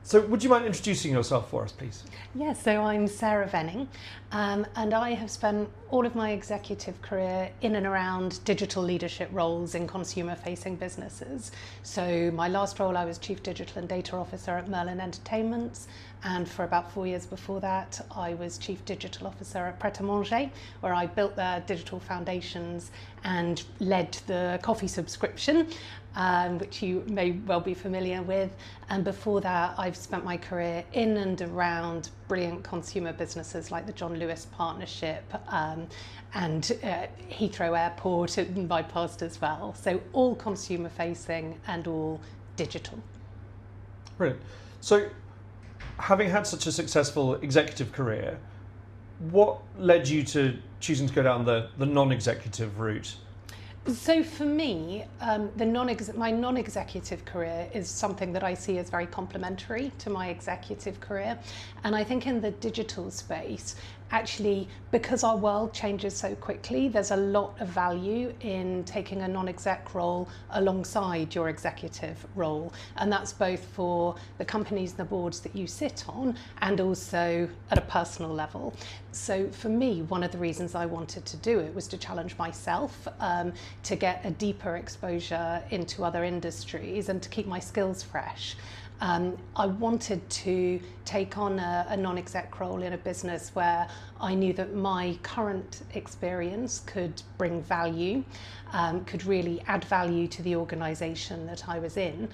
So would you mind introducing yourself for us, please? Yes, so I'm Sarah Venning, and I have spent all of my executive career in and around digital leadership roles in consumer-facing businesses. So my last role, I was Chief Digital and Data Officer at Merlin Entertainments, and for about 4 years before that, I was Chief Digital Officer at Pret and Merlin, where I built their digital foundations and led the coffee subscription, which you may well be familiar with. And before that, I've spent my career in and around brilliant consumer businesses like the John Lewis Partnership and Heathrow Airport in my past as well. So all consumer facing and all digital. Brilliant. So having had such a successful executive career, what led you to choosing to go down the non-executive route? So for me, my non-executive career is something that I see as very complementary to my executive career. And I think in the digital space, actually, because our world changes so quickly, there's a lot of value in taking a non-exec role alongside your executive role. And that's both for the companies and the boards that you sit on and also at a personal level. So for me, one of the reasons I wanted to do it was to challenge myself, to get a deeper exposure into other industries and to keep my skills fresh. I wanted to take on a non-exec role in a business where I knew that my current experience could bring value, could really add value to the organisation that I was in.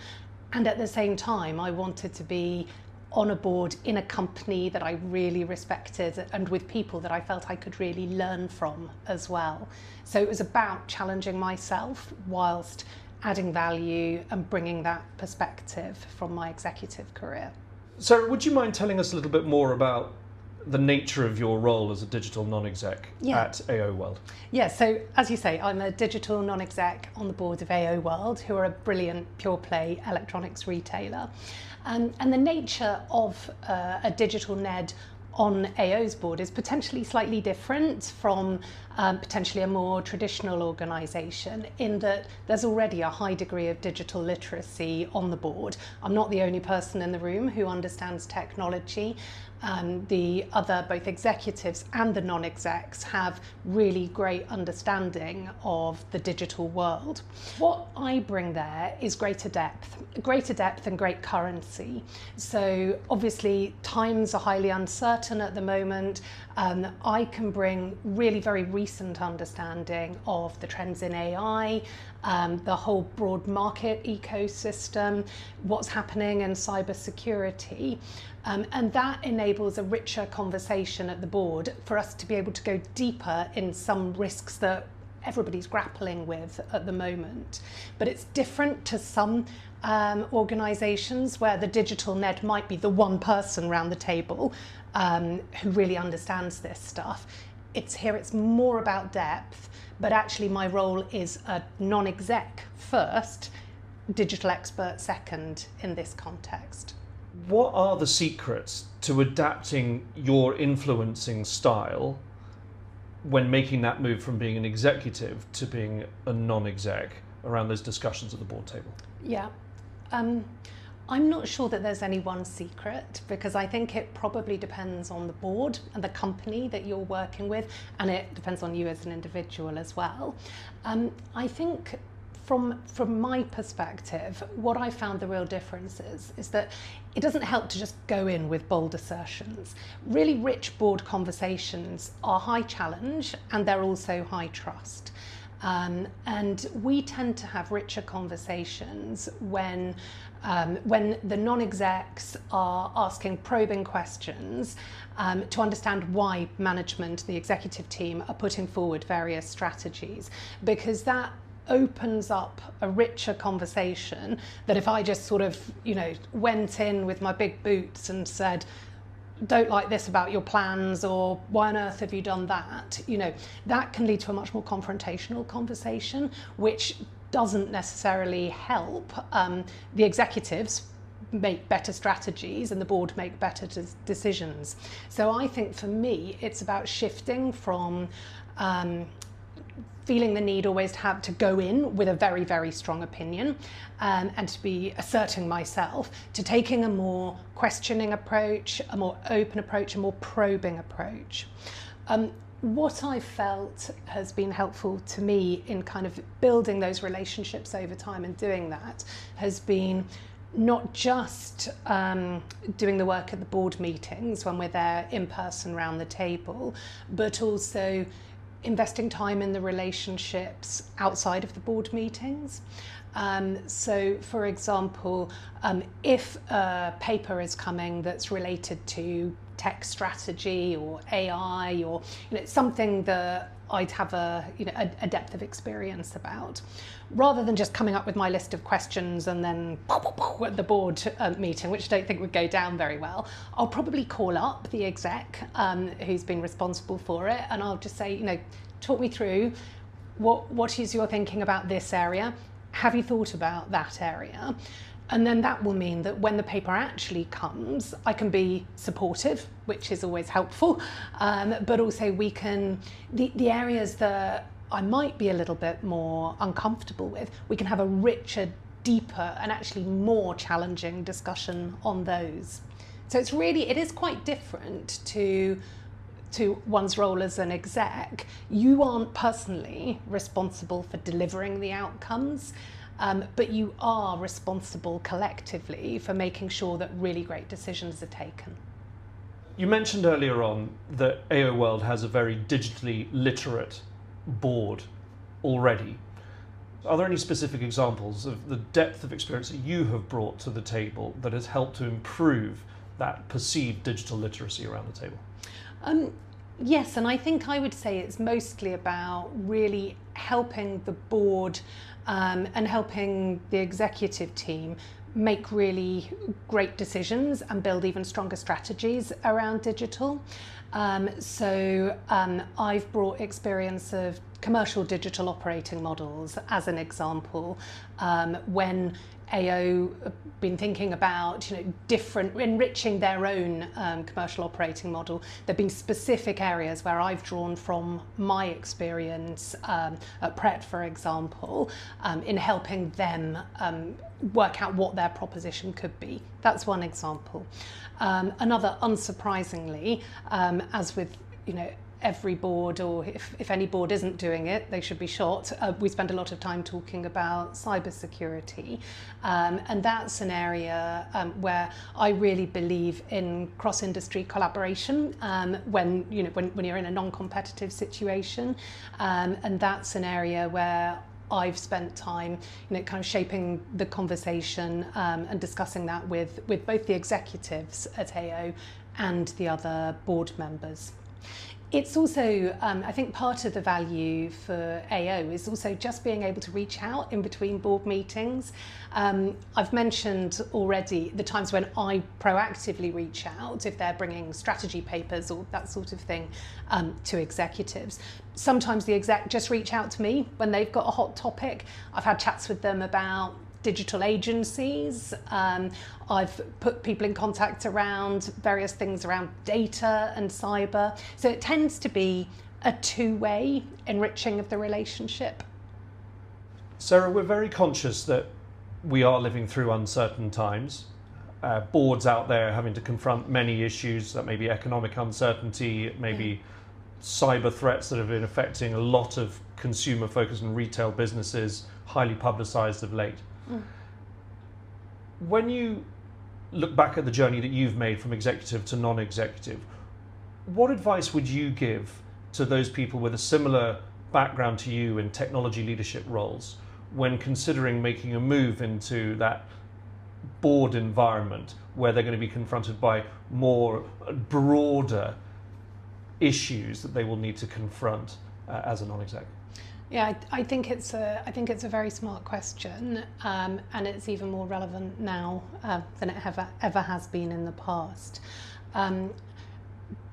And at the same time, I wanted to be on a board in a company that I really respected and with people that I felt I could really learn from as well. So it was about challenging myself whilst adding value and bringing that perspective from my executive career. So would you mind telling us a little bit more about the nature of your role as a digital non-exec at AO World? Yeah, so as you say, I'm a digital non-exec on the board of AO World, who are a brilliant pure play electronics retailer. And the nature of a digital NED on AO's board is potentially slightly different from potentially a more traditional organisation in that there's already a high degree of digital literacy on the board. I'm not the only person in the room who understands technology. The other, both executives and the non-execs, have really great understanding of the digital world. What I bring there is greater depth and great currency. So obviously times are highly uncertain at the moment. I can bring really very recent understanding of the trends in AI, the whole broad market ecosystem, what's happening in cybersecurity. And that enables a richer conversation at the board for us to be able to go deeper in some risks that everybody's grappling with at the moment. But it's different to some organisations where the digital NED might be the one person around the table who really understands this stuff. It's more about depth, but actually my role is a non-exec first, digital expert second in this context. What are the secrets to adapting your influencing style when making that move from being an executive to being a non-exec around those discussions at the board table? Yeah. I'm not sure that there's any one secret, because I think it probably depends on the board and the company that you're working with, and it depends on you as an individual as well. I think from my perspective, what I found the real difference is that it doesn't help to just go in with bold assertions. Really rich board conversations are high challenge and they're also high trust. And we tend to have richer conversations when the non-execs are asking probing questions to understand why management, the executive team, are putting forward various strategies, because that opens up a richer conversation that if I just sort of, went in with my big boots and said, don't like this about your plans, or why on earth have you done that? That can lead to a much more confrontational conversation, which doesn't necessarily help the executives make better strategies and the board make better decisions. So I think for me, it's about shifting from feeling the need always to have to go in with a very, very strong opinion, and to be asserting myself, to taking a more questioning approach, a more open approach, a more probing approach. What I felt has been helpful to me in kind of building those relationships over time and doing that has been not just doing the work at the board meetings when we're there in person around the table, but also investing time in the relationships outside of the board meetings. So, for example, if a paper is coming that's related to tech strategy or AI, or something that I'd have a depth of experience about, rather than just coming up with my list of questions and then at the board meeting, which I don't think would go down very well, I'll probably call up the exec who's been responsible for it, and I'll just say, talk me through what is your thinking about this area? Have you thought about that area? And then that will mean that when the paper actually comes, I can be supportive, which is always helpful, but also we can, the areas that I might be a little bit more uncomfortable with, we can have a richer, deeper, and actually more challenging discussion on those. So it is quite different to one's role as an exec. You aren't personally responsible for delivering the outcomes, but you are responsible collectively for making sure that really great decisions are taken. You mentioned earlier on that AO World has a very digitally literate board already. Are there any specific examples of the depth of experience that you have brought to the table that has helped to improve that perceived digital literacy around the table? Yes, and I think I would say it's mostly about really helping the board and helping the executive team make really great decisions and build even stronger strategies around digital. I've brought experience of commercial digital operating models as an example, when AO have been thinking about enriching their own commercial operating model. There have been specific areas where I've drawn from my experience at Pret, for example, in helping them work out what their proposition could be. That's one example. Another, unsurprisingly, as with every board, or if any board isn't doing it, they should be shot. We spend a lot of time talking about cybersecurity, and that's an area where I really believe in cross-industry collaboration when you're in a non-competitive situation, and that's an area where I've spent time, kind of shaping the conversation and discussing that with both the executives at AO and the other board members. It's also, I think part of the value for AO is also just being able to reach out in between board meetings. I've mentioned already the times when I proactively reach out if they're bringing strategy papers or that sort of thing to executives. Sometimes the exec just reach out to me when they've got a hot topic. I've had chats with them about digital agencies. I've put people in contact around various things around data and cyber. So it tends to be a two-way enriching of the relationship. Sarah, we're very conscious that we are living through uncertain times. Boards out there having to confront many issues, that may be economic uncertainty, it may be cyber threats that have been affecting a lot of consumer focused and retail businesses, highly publicised of late. When you look back at the journey that you've made from executive to non-executive, what advice would you give to those people with a similar background to you in technology leadership roles when considering making a move into that board environment where they're going to be confronted by more broader issues that they will need to confront as a non-exec? Yeah, I think it's a very smart question, and it's even more relevant now than it ever has been in the past.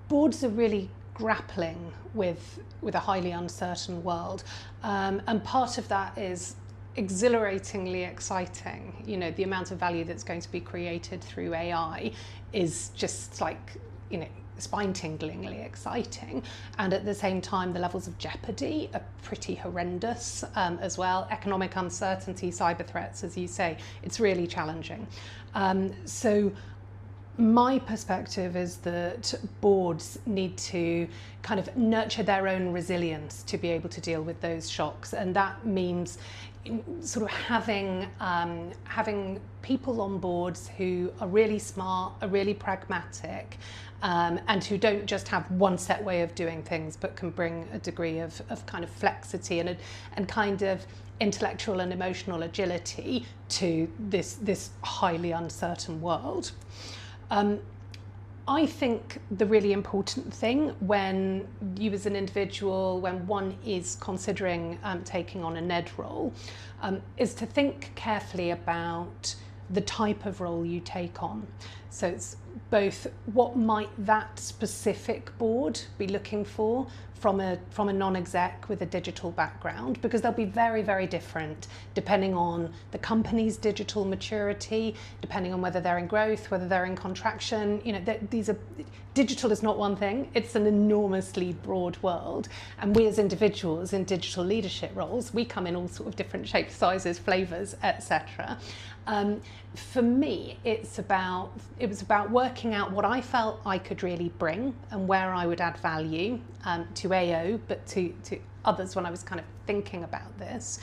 Boards are really grappling with a highly uncertain world, and part of that is exhilaratingly exciting. The amount of value that's going to be created through AI is just like spine-tinglingly exciting, and at the same time the levels of jeopardy are pretty horrendous as well. Economic uncertainty, cyber threats, as you say, it's really challenging. So my perspective is that boards need to kind of nurture their own resilience to be able to deal with those shocks, and that means sort of having people on boards who are really smart, are really pragmatic, and who don't just have one set way of doing things, but can bring a degree of kind of flexity and kind of intellectual and emotional agility to this highly uncertain world. I think the really important thing when you as an individual, when one is considering taking on a NED role, is to think carefully about the type of role you take on. So it's both what might that specific board be looking for from a non-exec with a digital background, because they'll be very, very different depending on the company's digital maturity, depending on whether they're in growth, whether they're in contraction. You know, digital is not one thing, it's an enormously broad world. And we as individuals in digital leadership roles, we come in all sort of different shapes, sizes, flavors, etc. For me, it was about working out what I felt I could really bring and where I would add value to AO, but to others when I was kind of thinking about this.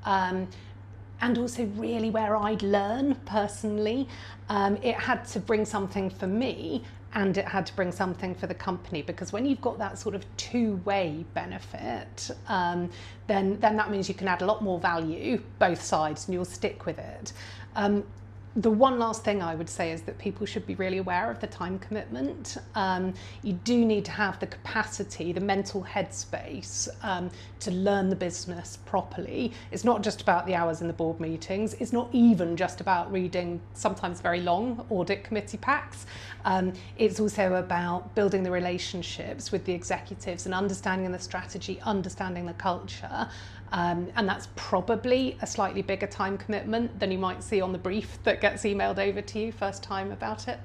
And also really where I'd learn personally. It had to bring something for me, and it had to bring something for the company, because when you've got that sort of two-way benefit, then that means you can add a lot more value both sides and you'll stick with it. The one last thing I would say is that people should be really aware of the time commitment. You do need to have the capacity, the mental headspace to learn the business properly. It's not just about the hours in the board meetings. It's not even just about reading sometimes very long audit committee packs. It's also about building the relationships with the executives and understanding the strategy, understanding the culture. And that's probably a slightly bigger time commitment than you might see on the brief that gets emailed over to you first time about it.